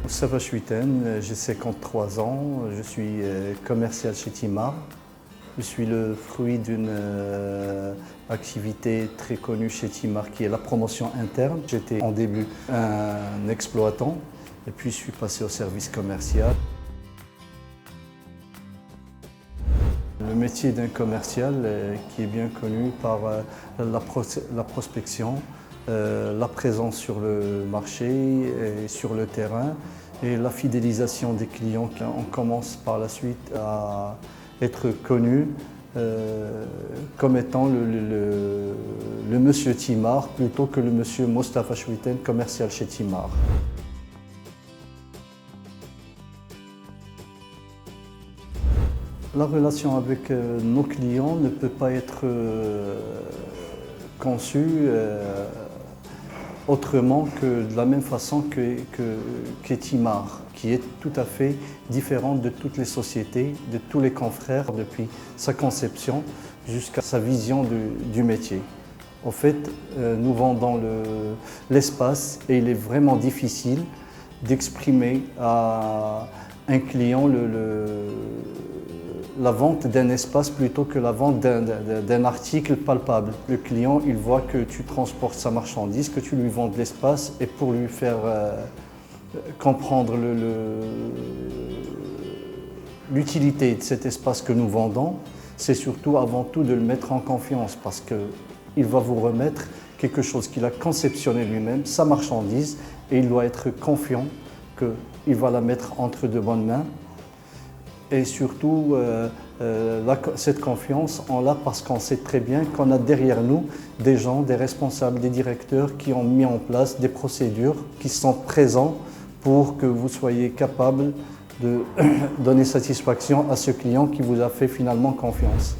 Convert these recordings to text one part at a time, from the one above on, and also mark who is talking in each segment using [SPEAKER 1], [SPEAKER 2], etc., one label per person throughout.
[SPEAKER 1] Moustapha Chouiten, j'ai 53 ans, je suis commercial chez Timar. Je suis le fruit d'une activité très connue chez Timar qui est la promotion interne. J'étais en début un exploitant et puis je suis passé au service commercial. Le métier d'un commercial qui est bien connu par la prospection, la présence sur le marché et sur le terrain et la fidélisation des clients. On commence par la suite à être connu comme étant le monsieur Timar plutôt que le monsieur Moustapha Chouiten, commercial chez Timar. La relation avec nos clients ne peut pas être conçue autrement que de la même façon qu'est Timar, qui est tout à fait différente de toutes les sociétés, de tous les confrères, depuis sa conception jusqu'à sa vision du métier. En fait, nous vendons l'espace et il est vraiment difficile d'exprimer à un client la vente d'un espace plutôt que la vente d'un article palpable. Le client, il voit que tu transportes sa marchandise, que tu lui vends de l'espace et pour lui faire comprendre l'utilité de cet espace que nous vendons, c'est surtout avant tout de le mettre en confiance parce qu'il va vous remettre quelque chose qu'il a conceptionné lui-même, sa marchandise, et il doit être confiant qu'il va la mettre entre de bonnes mains. Et surtout, cette confiance, on l'a parce qu'on sait très bien qu'on a derrière nous des gens, des responsables, des directeurs qui ont mis en place des procédures qui sont présents pour que vous soyez capable de donner satisfaction à ce client qui vous a fait finalement confiance.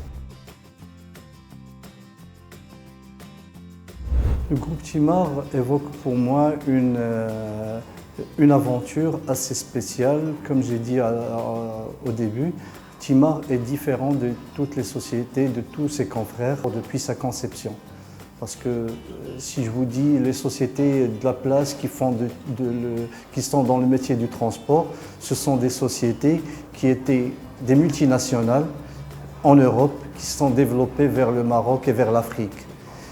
[SPEAKER 1] Le groupe Timar évoque pour moi une aventure assez spéciale. Comme j'ai dit au début, Timar est différent de toutes les sociétés, de tous ses confrères depuis sa conception. Parce que si je vous dis les sociétés de la place qui sont dans le métier du transport, ce sont des sociétés qui étaient des multinationales en Europe, qui se sont développées vers le Maroc et vers l'Afrique.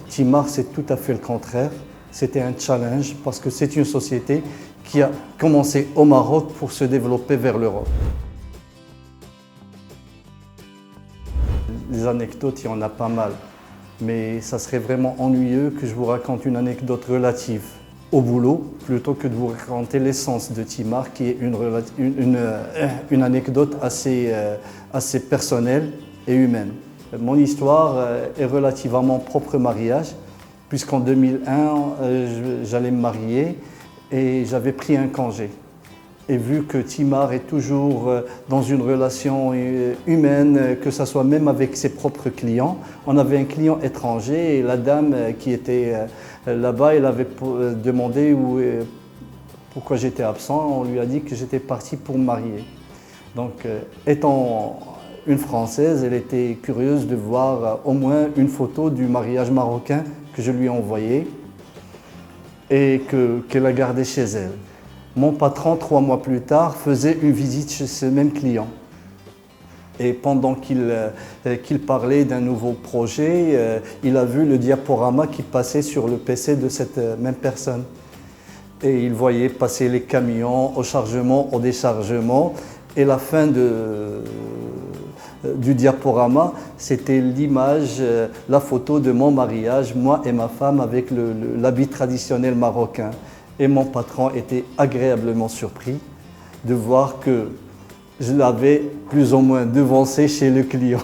[SPEAKER 1] Timar, c'est tout à fait le contraire. C'était un challenge parce que c'est une société qui a commencé au Maroc pour se développer vers l'Europe. Les anecdotes, il y en a pas mal, mais ça serait vraiment ennuyeux que je vous raconte une anecdote relative au boulot plutôt que de vous raconter l'essence de Timar qui est une anecdote assez personnelle et humaine. Mon histoire est relative à mon propre mariage, puisqu'en 2001, j'allais me marier et j'avais pris un congé. Et vu que Timar est toujours dans une relation humaine, que ce soit même avec ses propres clients, on avait un client étranger et la dame qui était là-bas, elle avait demandé pourquoi j'étais absent. On lui a dit que j'étais parti pour me marier. Donc, étant une Française, elle était curieuse de voir au moins une photo du mariage marocain que je lui ai envoyé et qu'elle a gardé chez elle. Mon patron, 3 mois plus tard, faisait une visite chez ce même client. Et pendant qu'il parlait d'un nouveau projet, il a vu le diaporama qui passait sur le PC de cette même personne. Et il voyait passer les camions au chargement, au déchargement. Et la fin du diaporama, c'était l'image, la photo de mon mariage, moi et ma femme, avec l'habit traditionnel marocain. Et mon patron était agréablement surpris de voir que je l'avais plus ou moins devancé chez le client